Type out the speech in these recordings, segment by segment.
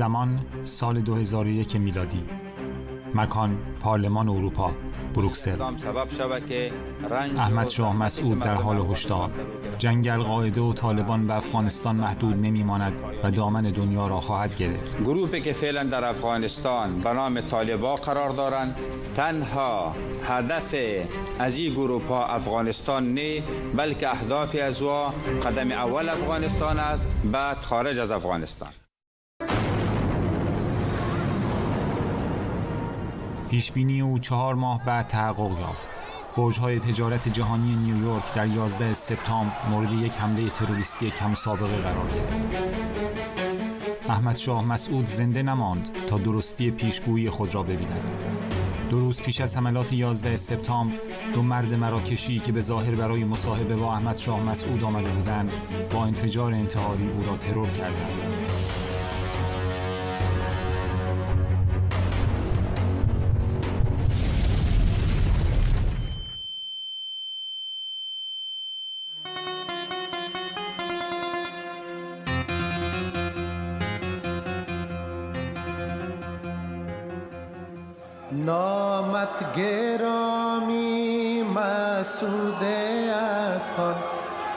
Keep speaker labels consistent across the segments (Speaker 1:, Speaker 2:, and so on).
Speaker 1: زمان سال 2001 میلادی. مکان پارلمان اروپا، بروکسل. احمد شاه مسعود در حال هشدار: جنگ القاعده و طالبان به افغانستان محدود نمیماند و دامن دنیا را خواهد گرفت.
Speaker 2: گروهی که فعلا در افغانستان به نام طالبان قرار دارند، تنها هدف از این گروه ها افغانستان نه، بلکه اهداف از وا قدم اول افغانستان است، بعد خارج از افغانستان.
Speaker 1: پیشبینی او 4 ماه بعد تحقق یافت. برج‌های تجارت جهانی نیویورک در 11 سپتامبر مورد یک حمله تروریستی کم سابقه قرار گرفت. احمد شاه مسعود زنده نماند تا درستی پیشگویی خود را ببیند. 2 روز پیش از حملات 11 سپتامبر، 2 مرد مراکشی که به ظاهر برای مصاحبه با احمد شاه مسعود آمده بودند، با انفجار انتحاری او را ترور کردند.
Speaker 3: نامت گرامی مسعود افغان،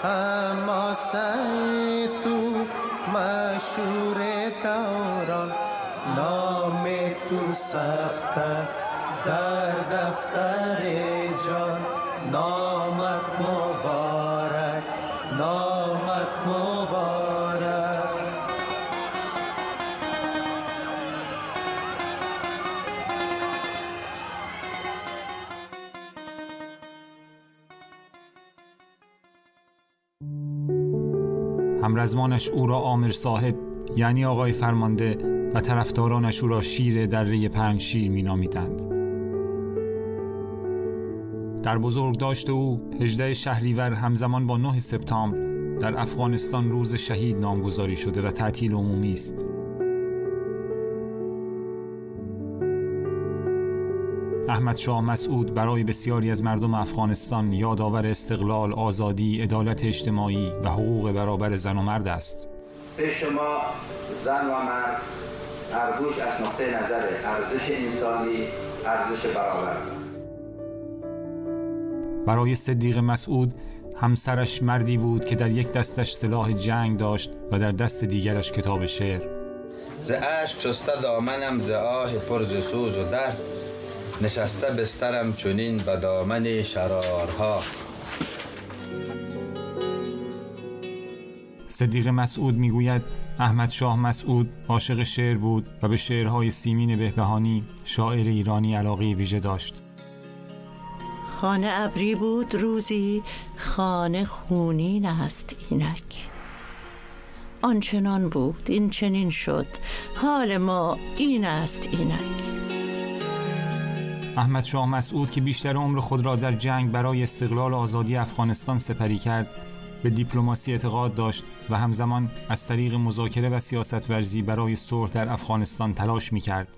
Speaker 3: اما سعی تو مشهور دوران. نام تو ثبت است در دفتر جان، نامت مبارک، نامت مبارک.
Speaker 1: همرزمانش او را عامر صاحب، یعنی آقای فرمانده، و طرفدارانش او را شیر دره 5 شیر می نامیدند. در بزرگداشت او 18 شهریور همزمان با 9 سپتامبر در افغانستان روز شهید نامگذاری شده و تعطیل عمومی است. احمد شاه مسعود برای بسیاری از مردم افغانستان یادآور استقلال، آزادی، عدالت اجتماعی و حقوق برابر زن و مرد است.
Speaker 4: پیش ما زن و مرد هر دوش از نقطه نظر ارزش انسانی، ارزش برابر.
Speaker 1: برای صدیق مسعود همسرش مردی بود که در یک دستش سلاح جنگ داشت و در دست دیگرش کتاب شعر.
Speaker 5: ز اشک شسته دامنم ز آه پر ز سوز و درد، نشسته بسترم چنین به دامن شرارها.
Speaker 1: صدیق مسعود میگوید احمد شاه مسعود عاشق شعر بود و به شعرهای سیمین بهبهانی، شاعر ایرانی، علاقه ویژه داشت.
Speaker 6: خانه ابری بود روزی، خانه خونین است اینک. آنچنان بود این چنین شد، حال ما این است اینک.
Speaker 1: احمد شاه مسعود که بیشتر عمر خود را در جنگ برای استقلال و آزادی افغانستان سپری کرد، به دیپلماسی اعتقاد داشت و همزمان از طریق مذاکره و سیاست ورزی برای صلح در افغانستان تلاش می‌کرد.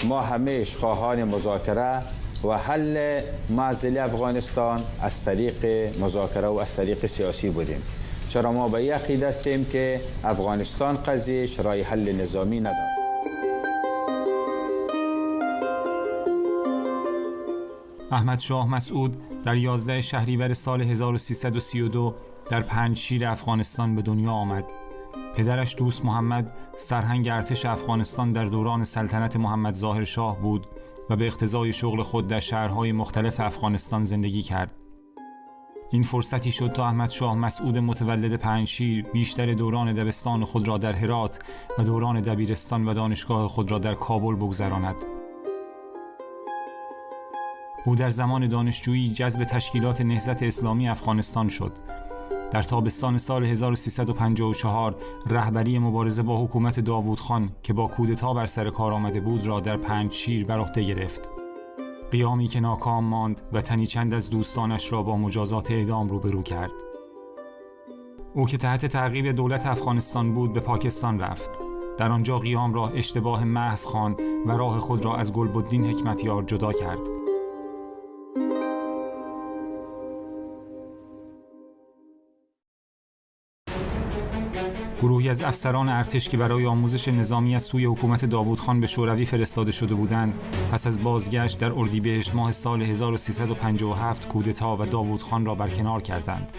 Speaker 2: ما همیشه خواهان مذاکره و حل معضل افغانستان از طریق مذاکره و از طریق سیاسی بودیم، چرا ما به این عقیده هستیم که افغانستان قضیه راه حل نظامی ندارد.
Speaker 1: احمد شاه مسعود در 11 شهریور سال 1332 در 5 شیر افغانستان به دنیا آمد. پدرش دوست محمد سرهنگ ارتش افغانستان در دوران سلطنت محمد ظاهر شاه بود و به اقتضای شغل خود در شهرهای مختلف افغانستان زندگی کرد. این فرصتی شد تا احمد شاه مسعود متولد 5 شیر بیشتر دوران دبستان خود را در هرات و دوران دبیرستان و دانشگاه خود را در کابل بگذراند. او در زمان دانشجویی جذب تشکیلات نهضت اسلامی افغانستان شد. در تابستان سال 1354 رهبری مبارزه با حکومت داوود خان که با کودتا بر سر کار آمده بود را در 5 شیر بر عهده گرفت. قیامی که ناکام ماند و تنی چند از دوستانش را با مجازات اعدام روبرو کرد. او که تحت تعقیب دولت افغانستان بود به پاکستان رفت. در آنجا قیام را اشتباه محض خواند و راه خود را از گلبدین حکمتیار جدا کرد. گروهی از افسران ارتش که برای آموزش نظامی از سوی حکومت داوود خان به شوروی فرستاده شده بودند، پس از بازگشت در اردیبهشت ماه سال 1357 کودتا و داوود خان را برکنار کردند.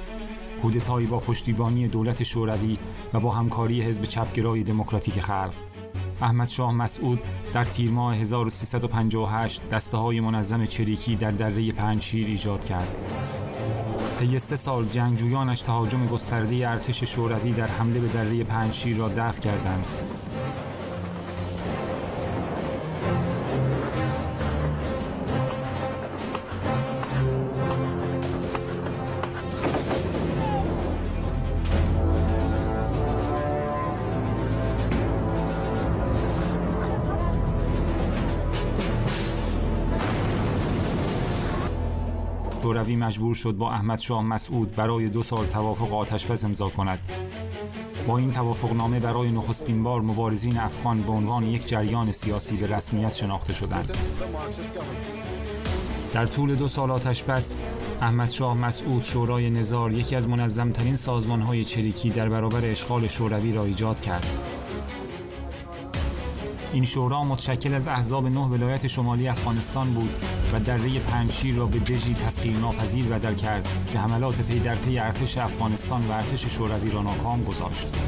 Speaker 1: کودتایی با پشتیبانی دولت شوروی و با همکاری حزب چپگرای دموکراتیک خلق. احمد شاه مسعود در تیر ماه 1358 دسته‌های منظم چریکی در دره پنجشیر ایجاد کرد. طی 3 سال جنگجویانش تهاجم گسترده ارتش شوروی در حمله به دره پنجشیر را دفع کردند. شوروی مجبور شد با احمد شاه مسعود برای 2 سال توافق آتش‌بس امضا کند. با این توافقنامه برای نخستین بار مبارزین افغان به عنوان یک جریان سیاسی به رسمیت شناخته شدند. در طول 2 سال آتش‌بس، احمد شاه مسعود شورای نظار یکی از منظم‌ترین سازمان‌های چریکی در برابر اشغال شوروی را ایجاد کرد. این شورا متشکل از احزاب 9 ولایت شمالی افغانستان بود و دره پنجشیر را به دژی تسخیرناپذیر بدل کرد که حملات پی در پی ارتش افغانستان و ارتش شوروی را ناکام گذاشت.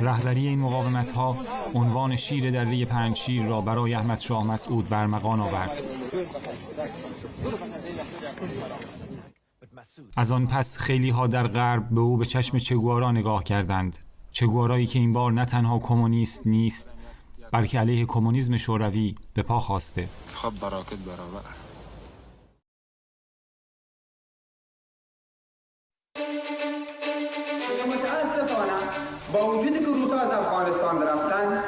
Speaker 1: رهبری این مقاومت‌ها عنوان شیر دره پنجشیر را برای احمد شاه مسعود برمغان آورد. از آن پس خیلی‌ها در غرب به او به چشم چگوارا نگاه کردند. چگوارایی که این بار نه تنها کمونیست نیست، بلکه علیه کمونیسم شوروی به پا خواسته.
Speaker 7: خب براکت برابر.
Speaker 8: با وجودی که روس‌ها از افغانستان رفتن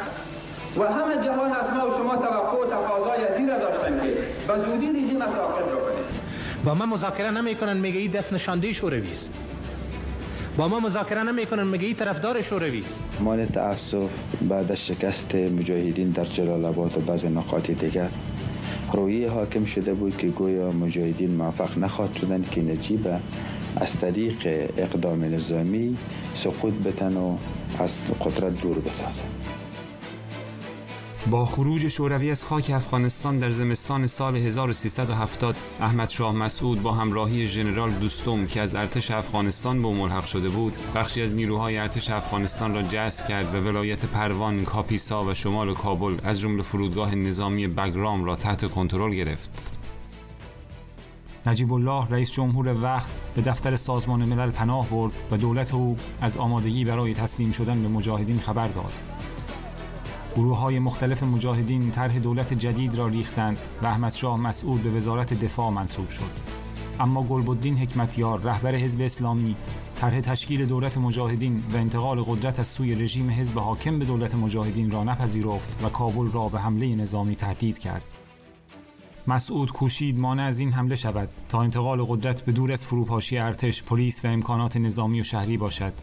Speaker 8: و همه جهان از ما و شما توقع و تقاضای از این را داشتن که به زودی رژیم را ساقط بکنید.
Speaker 9: با ما مذاکره نمیکنن، میگه این دست نشانده شوروی است. با ما مذاکره نمیکنن، میگه این طرفدار شوروی است.
Speaker 10: مان تأسف بعد از شکست مجاهدین در جلال آباد و بعض نقاط دیگر، رویه حاکم شده بود که گویا مجاهدین موفق نخواهد شدند که نجیب از طریق اقدام نظامی سقوط بتن و از قدرت دور بسازند.
Speaker 1: با خروج شوروی از خاک افغانستان در زمستان سال 1370 احمد شاه مسعود با همراهی ژنرال دوستم که از ارتش افغانستان به او ملحق شده بود، بخشی از نیروهای ارتش افغانستان را جذب کرد و ولایت پروان، کاپیسا و شمال کابل از جمله فرودگاه نظامی بگرام را تحت کنترل گرفت. نجیب الله رئیس جمهور وقت به دفتر سازمان ملل پناه برد و دولت او از آمادگی برای تسلیم شدن به مجاهدین خبر داد. گروه‌های مختلف مجاهدین طرح دولت جدید را ریختند و احمد شاه مسعود به وزارت دفاع منصوب شد. اما گلبدین حکمتیار رهبر حزب اسلامی طرح تشکیل دولت مجاهدین و انتقال قدرت از سوی رژیم حزب حاکم به دولت مجاهدین را نپذیرفت و کابل را به حمله نظامی تهدید کرد. مسعود کوشید مانع از این حمله شود تا انتقال قدرت به دور از فروپاشی ارتش، پلیس و امکانات نظامی و شهری باشد.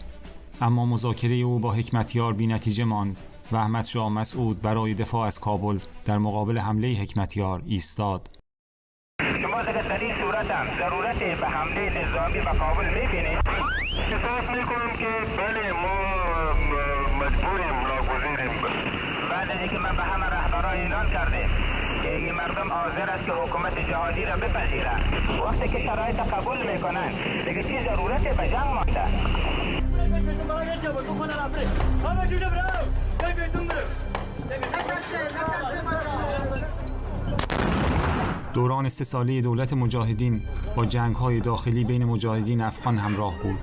Speaker 1: اما مذاکره او با حکمتیار بی‌نتیجه ماند و احمد شاه مسعود برای دفاع از کابل در مقابل حمله حکمتیار ایستاد.
Speaker 8: شما در این صورت هم ضرورت به حمله نظامی به کابل می‌بینید؟ احساس می‌کنم که بله ما مجبوریم ناگزیریم. بعد از اینکه من به همه رهبران اعلان کردیم که این مردم حاضر است که حکومت جهادی را بپذیرند، وقتی که شرایط قبول میکنند دیگه چی ضرورت به جنگ مانده؟
Speaker 1: دوران 3 ساله دولت مجاهدین با جنگ‌های داخلی بین مجاهدین افغان همراه بود.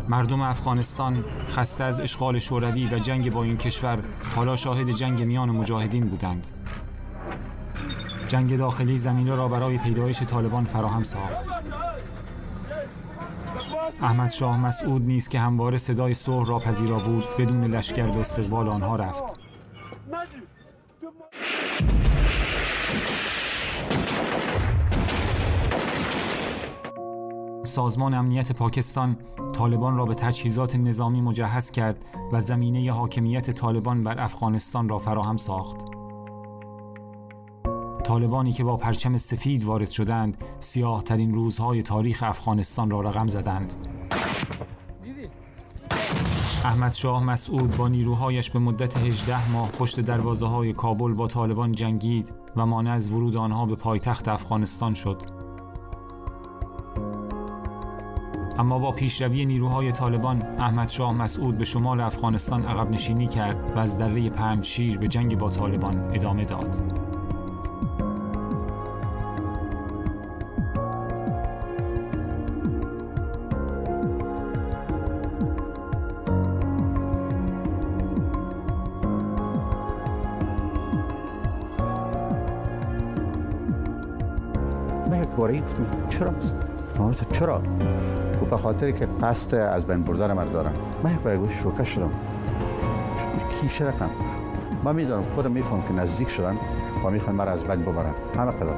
Speaker 1: مردم افغانستان خسته از اشغال شوروی و جنگ با این کشور حالا شاهد جنگ میان مجاهدین بودند. جنگ داخلی زمینه را برای پیدایش طالبان فراهم ساخت. احمد شاه مسعود نیز که همواره صدای صلح را پذیرا بود، بدون لشکر به استقبال آنها رفت. سازمان امنیت پاکستان طالبان را به تجهیزات نظامی مجهز کرد و زمینه حاکمیت طالبان بر افغانستان را فراهم ساخت. طالبانی که با پرچم سفید وارد شدند، سیاه ترین روزهای تاریخ افغانستان را رقم زدند. احمد شاه مسعود با نیروهایش به مدت 18 ماه پشت دروازه‌های کابل با طالبان جنگید و مانع از ورود آنها به پایتخت افغانستان شد. اما با پیشروی نیروهای طالبان، احمد شاه مسعود به شمال افغانستان عقب نشینی کرد و از دره پنجشیر به جنگ با طالبان ادامه داد.
Speaker 7: من یک باره گفتم چرا؟ به خاطری که قصد از بین بردن من دارم. من یک باره شوکه شدم. کی رقم؟ من میدونم، خودم میفهم که نزدیک شدن و میخوان مرا از بین ببرن. همه قدر